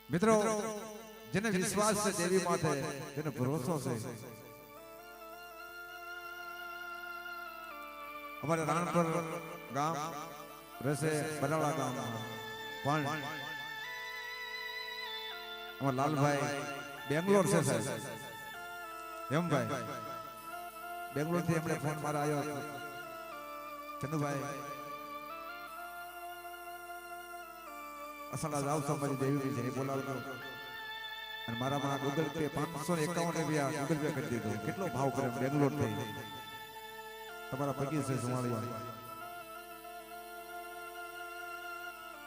મિત્રો જેને વિશ્વાસ છે દેવી માથે, જેને ભરોસો છે, અમારે રાણપર ગામ રહેશે બરાડા ગામમાં પણ અમારા લાલભાઈ બેંગ્લોર છે સાહેબ, હેમભાઈ બેંગ્લોર થી એમણે ફોન મારા આવ્યો, ચંદુભાઈ અસલા જાવ છો મારી દેવી છે બોલાવતો, અને મારામાં ગૂગલ પે 551 રૂપિયા ગૂગલ પે કરી દીધો. કેટલો ભાવ કરે બેંગ્લોર થી તમારા પગી છે સુમાળિયા.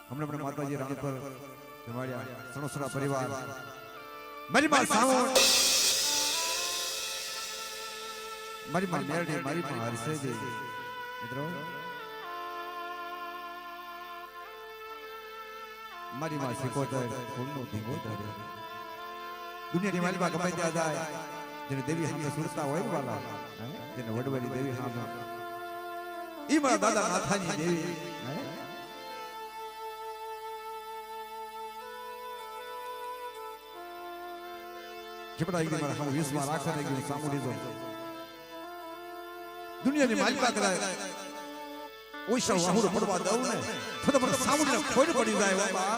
હમણાં માતાજી રાણપર જમાડ્યા સણોસરા પરિવાર મારી માં સાવણ, મારી માં મેરડી, મારી માં હરસેજી. મિત્રો મારી માં સિકોતર ફૂલનો ધીંગો ધર્યો. દુનિયાની મારી માં ગમે ત્યાં જાય, જેને દેવી સામે સુરતા હોય વાલા, જેને વડવડી દેવી સામે, ઈ મારા દાદા નાથાની દેવી. કેપડા ઈ મારા સામે વિશ્વાસ રાખે ને કે સામુડી દો. દુનિયાની માલિકા કરાય ઓઈશા વાહુડ પડવા દઉં ને તો મને સામુડીને ખોડ પડી જાય બાબા.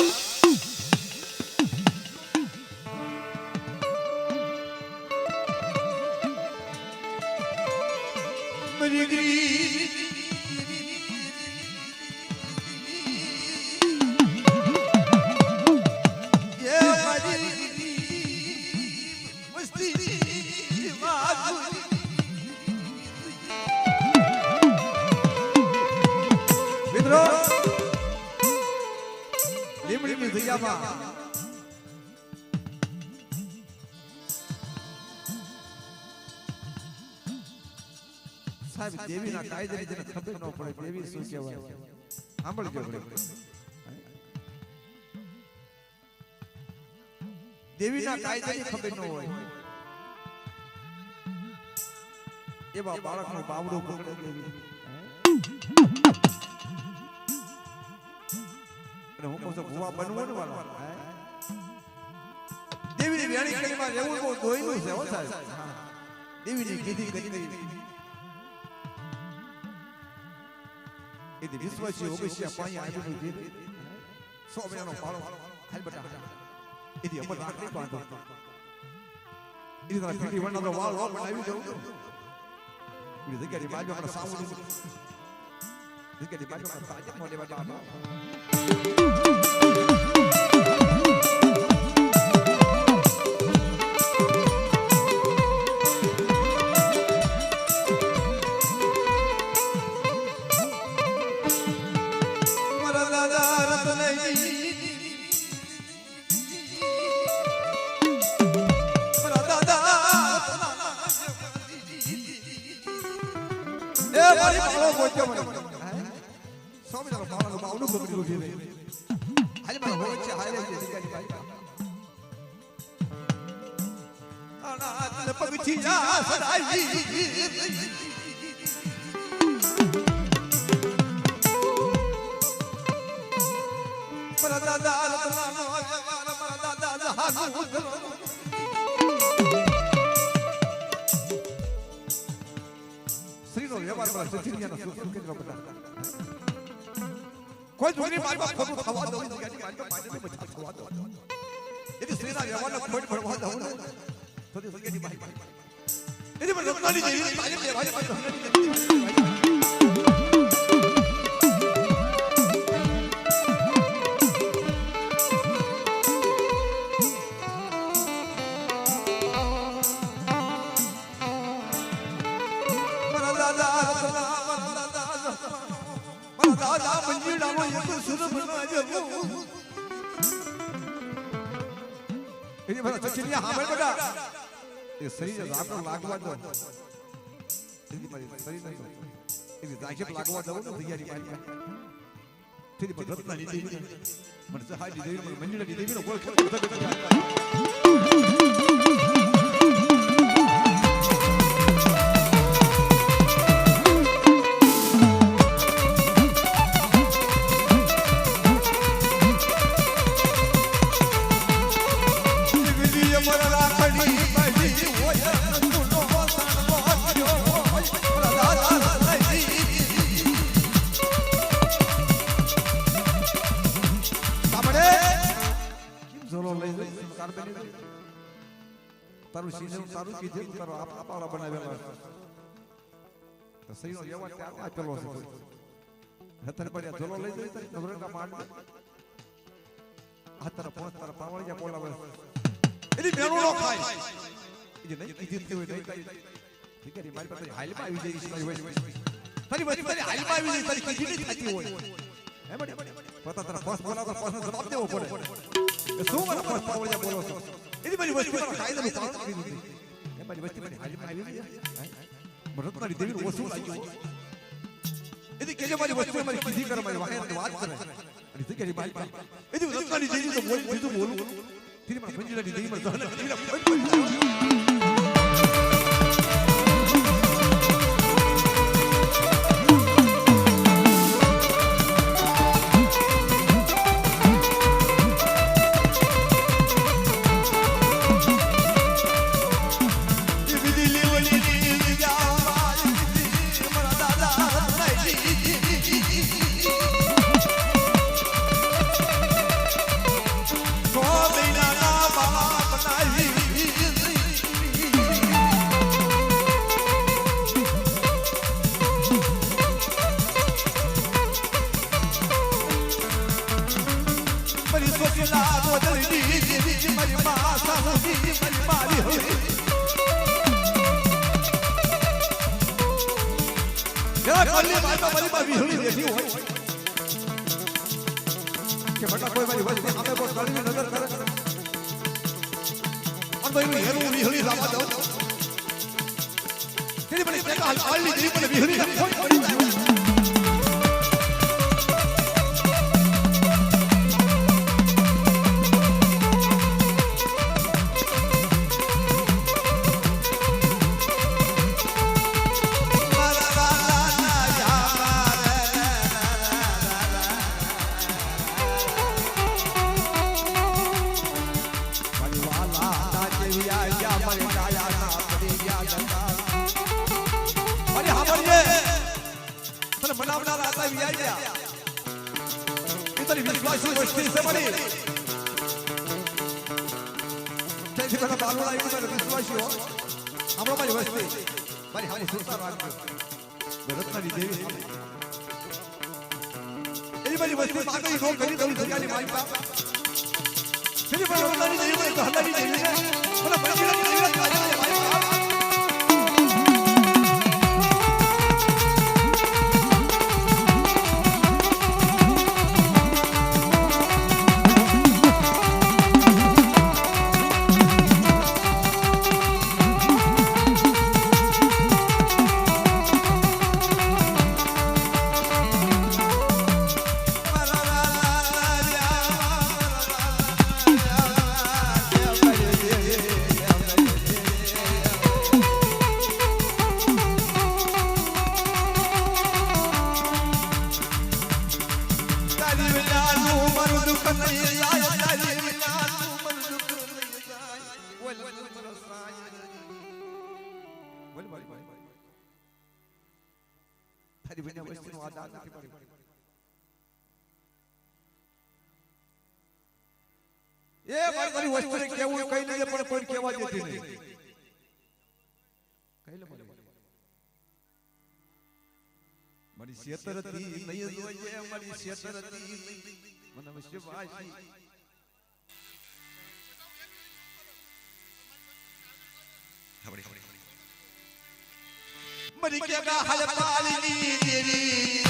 લીમડીની જગ્યામાં સાહેબ દેવીના કાયદાની જેને ખબર ન પડે દેવી શું કહેવાય સાંભળજો. દેવીના કાયદાની ખબર ન હોય એવા બાળકનું બાવડું પકડે દેવી. હું કહું છું ભૂવા બનવું ને વાળો દેવીની વેણી કડીમાં રહેવું બહુ દોયલું છે હો સાહેબ. દેવીની કીધી કરી એથી વિશ્વાસી ઓગસ્યા પાણી આવીનું દીધી 100 મહિનાનો પાળો હાલ બટા એથી અમર રાખડી બાંધો એથી તારા પીટી વણનો વાળ વાળ બનાવી દઉં એ જગ્યાની બાજુ આપણા સામુડી જગ્યાની બાજુ આપણા તાજા મોડે બાબા. કોઈ છોકરી મારવા ખોટું થવા દઉં એથી સ્ત્રીના વ્યવહારનો ખોટ ભરવા દઉં ને થોડી સગેની બાઈ એની પણ રત્નાની જેવી તાલીમ લેવાની શરીર આપણો લાગવા દો લાગવા દો તૈયારી રત્નાની દેવી મને સહાય દેવી મંજુલાની દેવીનો અમર રાખડી બળી હોય તુનો સાણવો કર્યો પ્રદાતા સાંભળે કેમ ઝોલો લઈ જઈ કારબેની તારું સીધું તારું કીધું તારો આપાળા બનાવેલા તો સહીનો વ્યવહાર ત્યાં આપેલો છે હતર પડ્યા ઝોલો લઈ જઈ નવરંગા માંડ હાથર પોંચ તારા પાવળિયા બોલાવે એની મેણો નો ખાય એ નહીં કીધી હોય નહીં ઠીક છે મારી પાસે હાલમાં આવી જઈ છે તારી વસ્તુ તારી હાલમાં આવી જઈ તારી કીધી નહીં થતી હોય હે બડી પતા તારા પોંચ બોલાવ તો પોંચનો જવાબ દેવો પડે એ શું મને પોંચ પાવળિયા બોલો છો એની મારી વસ્તુ તારા કાયદાનું પાલન કરી દીધી એ મારી વસ્તુ મારી હાલમાં આવી ગઈ મરત મારી દેવી ઓછું લાગ્યું એની કેજે મારી વસ્તુ મારી કીધી કરે મારી વાહે વાત કરે અને તે કરી મારી એની રત્નાની દેવી તો બોલ દીધું બોલું ફરી મને પંજરાની દેવી મને દહન કે બટા કોઈ મારી વસ્તી સામે બહુ ગાળીની નજર કરે અને ભાઈ હેરું વિહળી લાવા દો તેની મને કે હાલની દેવી મને વિહળી કોઈ પડી જાય મારી શેતરતી નહીં જોઈએ મારી શેતરતી મને વિશ્વાસી મરી ગયા હાલ પાલની દેવી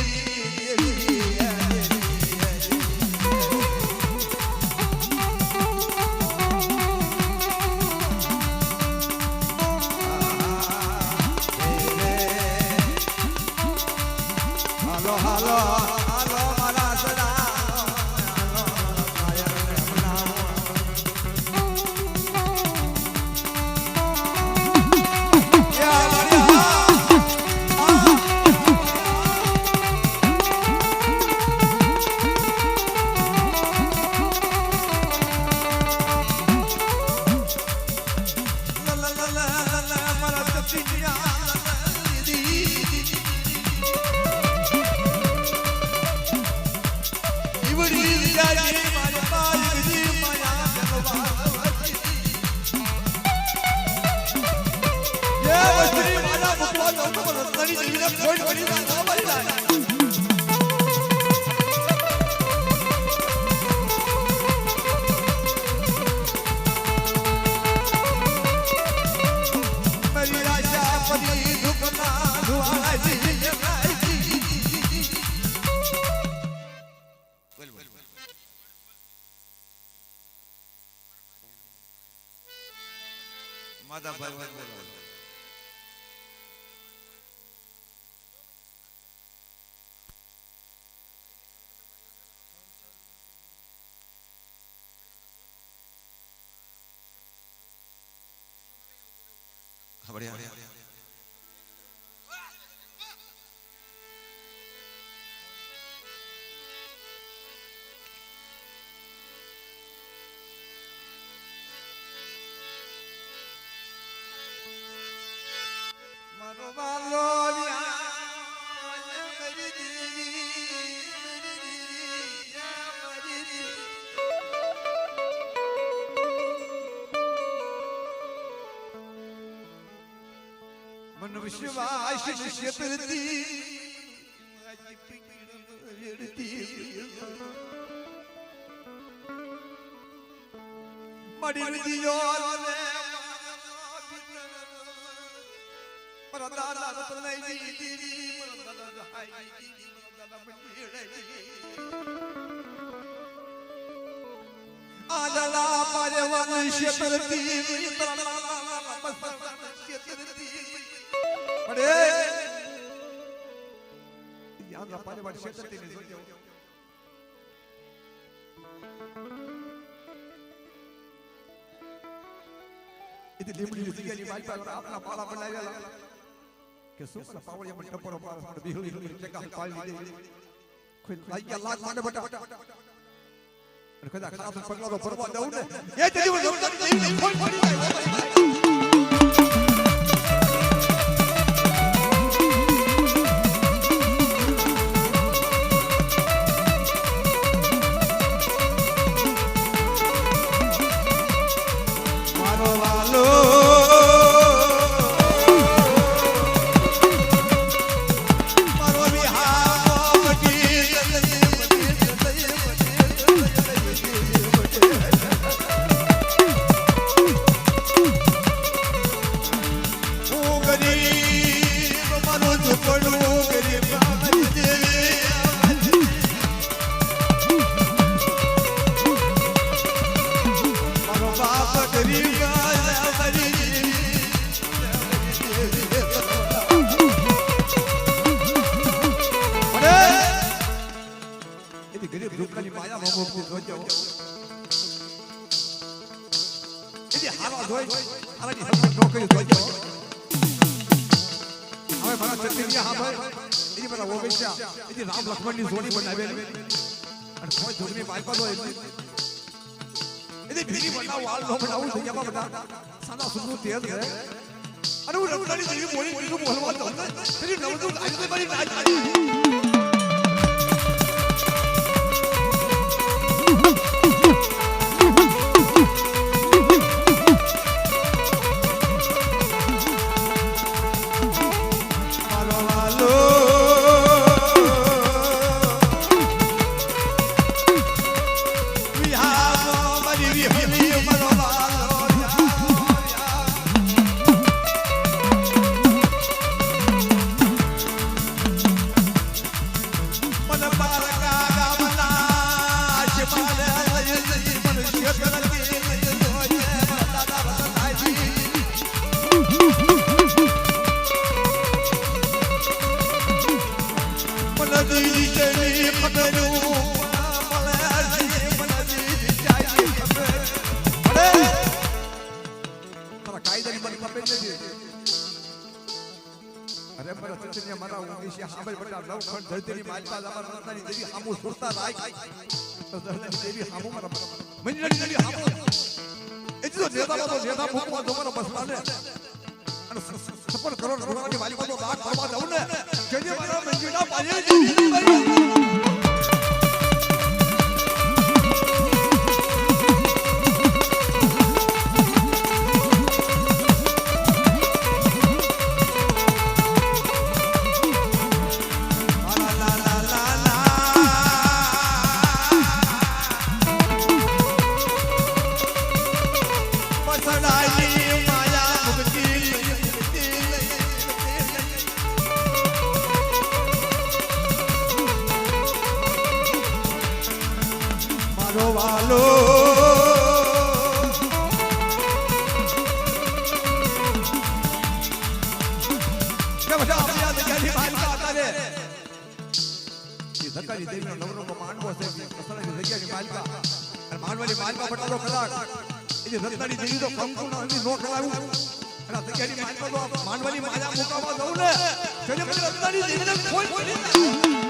માતા ભાઈ બોલો ખબર મનુષ્યવાસી ક્ષેત્રથી મડી દિયો રે પરદાના રતનઈ દીદી પરદાના હાઈ દીદી પરદાના પંજીડે આદલા પરવન ક્ષેત્રથી મિત્રલા ક્ષેત્રથી અરે યાદ રાખવાને વાત ક્ષેત્રથી ને જોજો ઇતે લીમડી જગ્યાની વાત પર આપના પાળા બનાવ્યા કે સુપર પાવળિયા માં ટપરો પાસ પર બિહળી જગ્યા પાળી દે કોઈ લાગ્યા લાગ માંડે બટા અને કદા ખાસ પગલા તો ભરવા દઉં ને એ તેજી ફોન પડી જાય રામ લક્ષ્મણ ની જોડી બનાવેલી અને કોઈ જોગની બાઈપા દો એટલે ભીરી બનાવ વાલ નો બનાવું થઈ ગયા બધા સાદા સુનું તેલ છે અને હું રમડાની જેવી બોલી બોલી બોલવા દઉં તેરી નવદું આજે મારી નાચ ધરતીની માલપા અમાર રત્નાની દેવી હામુ સુરતા રાય તો ધરતીની દેવી હામુ મારા મંજરી દેવી હામુ એ જો નેતા ભૂકવા દોવાનો બસવાને અને સપોર્ટ કરો રોવાની વાલી કો બાગ કરવા દઉં ને જેને મારા મંજરીના પાયે દેવી વસડાઈ માયા મુક્તિ મારો વાલો ધક્કાની દેવીનો નવરો માંડવો છે કસરાની જગ્યાની માલિકા અને માંડવાની માલિકા બટાડો કલાક એ ધક્કાની દેવી તો કંકુ નો કરાવું અને જગ્યાની માલિકા તો માંડવાની માયા મુકાવા દઉં ને જેને પછી ધક્કાની દેવીને કોઈ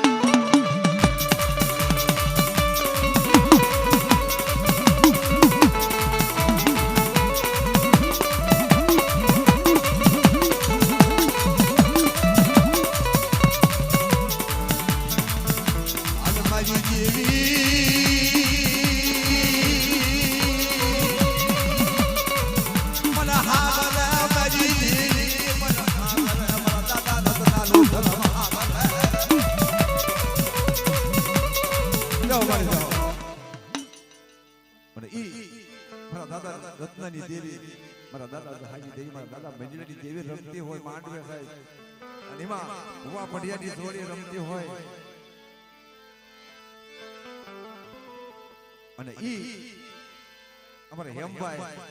રત્નાની દેવી મારા દાદા હાજી દેવી મારા દાદા મંજુલાની દેવી રમતી હોય માંડવે સાહેબ અને એમાં ભુવા પઢિયાની જોડી રમતી હોય અને અમારે હેમભાઈ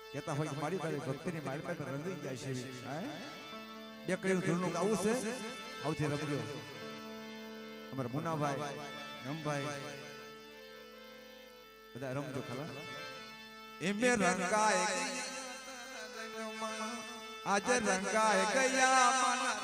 કહેતા હોય કે મારી તારી ભક્તિની મારી પાસે રંગી જાય છે બે કડીનું ધૂળનું ગાવું છે આવથી રમજો અમારા મુનાભાઈ હેમભાઈ બધા રમજો ખરા એમે રંગાય આજે રંગાય ગયા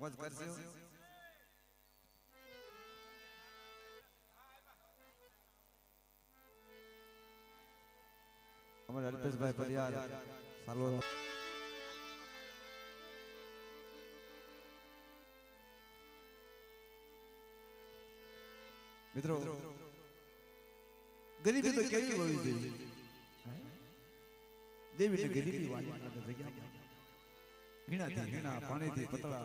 મોજ કરશું. અમારે અલ્પેશભાઈ પરિવાર સાલો મિત્રો ગરીબી તો કેવી હોવી જોઈએ. દેવીને ગરીબી વાળી જગ્યા હીણાથી હીણા પાણીથી પતળા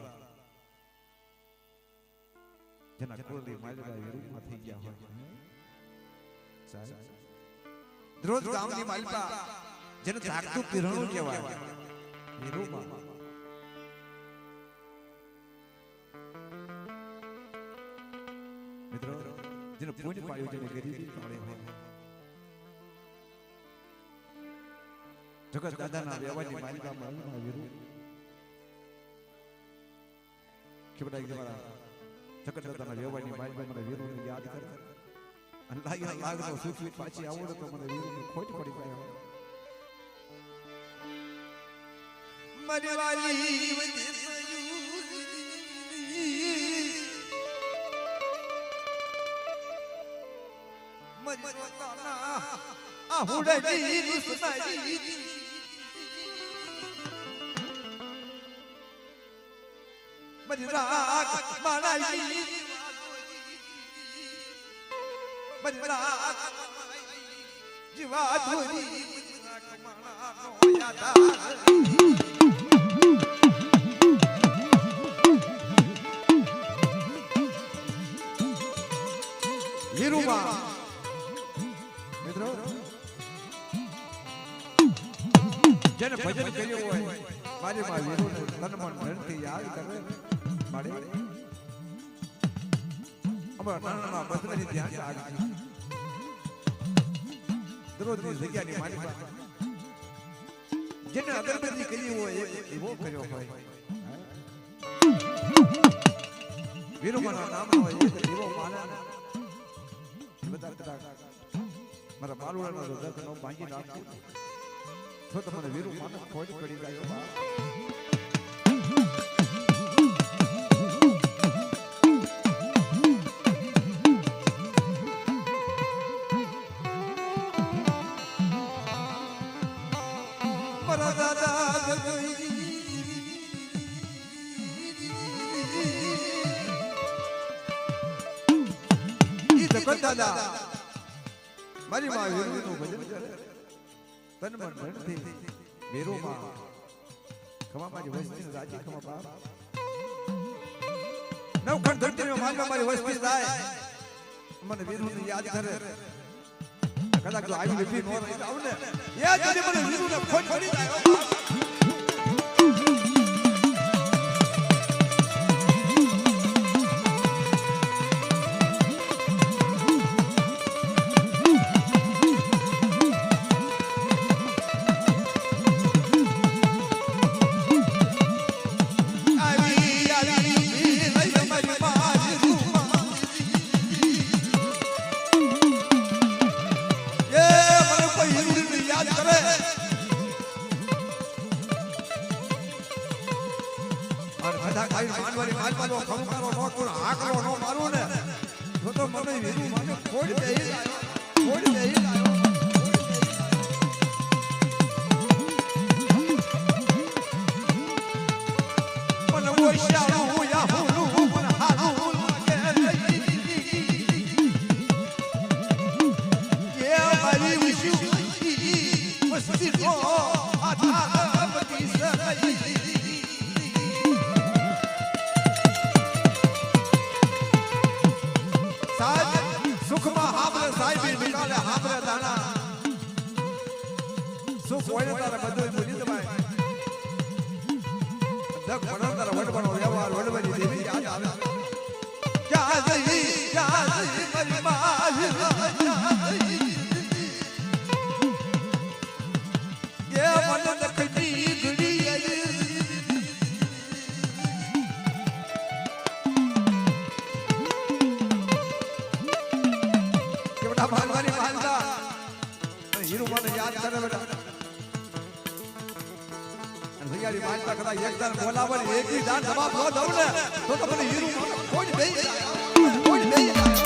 જેના કોલી માલડા વિરુદ્ધમાં થઈ ગયા હોય. રોજ ગામની માલપા જેને જાગતું કિરણો કહેવાય વિરુદ્ધમાં મિત્રો જેને પુણ્ય પાડ્યું જેને ગરીબી પાડે હોય. જગત દાદાના વ્યવહારની માલિકામાં વિરુદ્ધ કેવડાઈ તમારા જગત દાદાના વ્યવહારની માલિકામાં વિરુદ્ધ યાદ કરે અને લાગનો સુખી પાછી આવડે તો મને વિરુદ્ધ ખોટ પડી જાય. મરવાલી મરવાના આહુડની રુસનાઈ મજરાક માણાઈ મજરાક જીવા ધોરી મજરાક માણા યાદા વીરુમાં મિત્રો જેને ભજન કર્યું હોય મારી માં વીરુને તન મન ધનથી યાદ કરે મારી અમારા નાના બદલની ધ્યાન રાખજો. દરરોજની જગ્યાની મારી પાસે જેને અગરબત્તી કરી હોય એવો કર્યો હોય વીરુમાના નામ હોય એવો માના બધા મારા બાલુડાનો હૃદય નો ભાંગી નાખું તો તમને વીરુ માનસ ખોટ પડી જાય. મારા દાદા દાદા મારી માં વીરુનું ભજન કરે તન મન ધનથી વીરુમાં ખમા મારી વસ્તી રાજી ખમા બાપ નવખંડ ધરતીનો માનવા મારી વસ્તી જાય મને વીરુને યાદ કરે કદાચ જો આવી લીધી નો રહી જાવ ને યાદ કરી મને વીરુને ખોટ પડી જાય. માનવાની માલપાનો ખમકારો નો કોણ આકરો નો મારું ને તો મને વીરુ મને ખોડ દેઈ લાયો ખોડ દેઈ લાયો. મને ઓશિયાળું યા હુલું મને હાલું લાગે એ મારી વિશુ મસ્તી નો આધા બતી સહી સુખમાં હાબરે સાહેબી નિકાલે હાબરે દાણા સુખ હોય તારે બધું ભૂલી જવાય. દક પડો તારે વડવાનો વ્યવહાર વડવાની દેવી યાદ આવે ક્યાં જઈ મારી માં એ મન નખતી ઘડી માનવાની માનતા હીરુ મને યાદ કરે બેટા જગ્યાની માનતા કદાચ એક દાન બોલાવે ને એક દી દાન જવાબ ન દઉં ને તો મને હીરું કોઈ દઈ જાય કોઈ દઈ જાય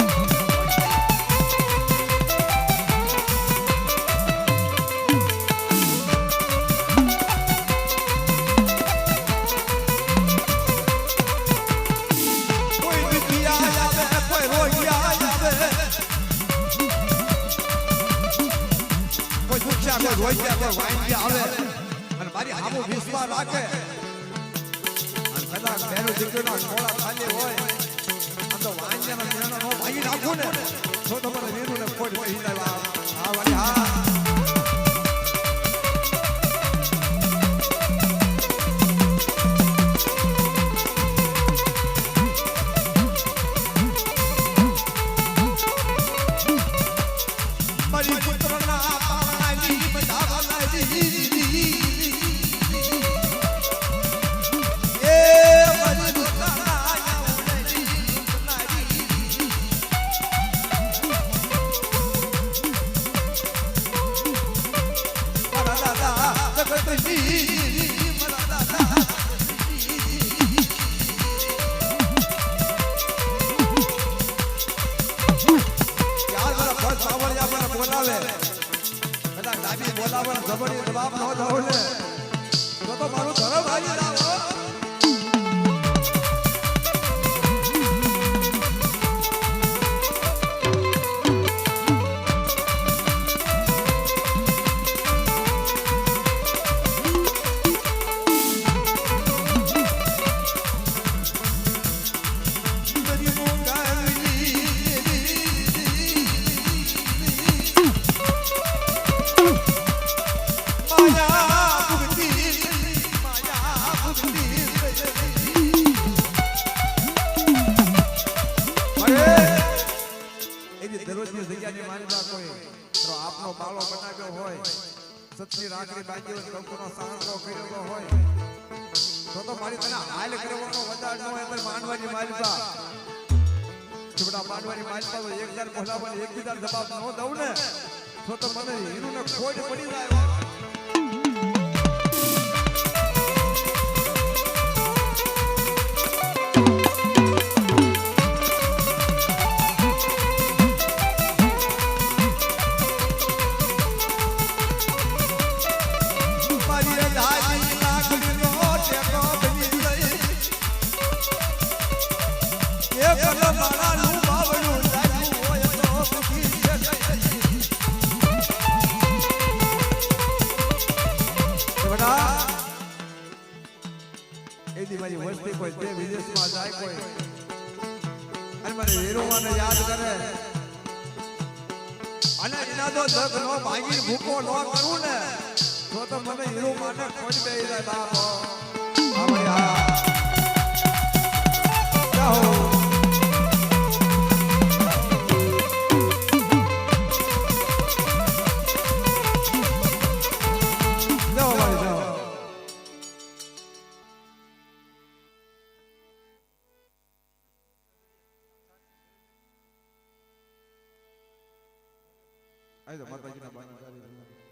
આવે અને મારી આમો વિશ્વાસ રાખે અને કદાચ બેનો દીકરીનો ખોળા ખાલી હોય આમ તો વાંચ્યાનો નિર્ણય નો ભાગી નાખું ને તો મને વીરું ને ખોટ કહી જાય હા વાલી હા સત્ય રાખડી બાંધી હોય કંકુનો સાંકળો કર્યો હોય તો મારી તને હાલ કરવાનો વધાર ન હોય તો માનવાની માલિકા છોટા માનવાની માલિકા તો એક દર બોલાવવાની એક બીજા જવાબ ન દઉં ને તો મને હીરુને ખોટ પડી જાય મારી વસ્તી કોઈ તે વિદેશમાં જાય કોઈ અને મારે હીરુને યાદ કરે અને એના તો જગ નો ભાગી ભૂકો ન કરું ને તો મને હીરુ માને ખોટ બે જાય બાપ આપણે હા જાઓ આઈ તો માતાજીના બાની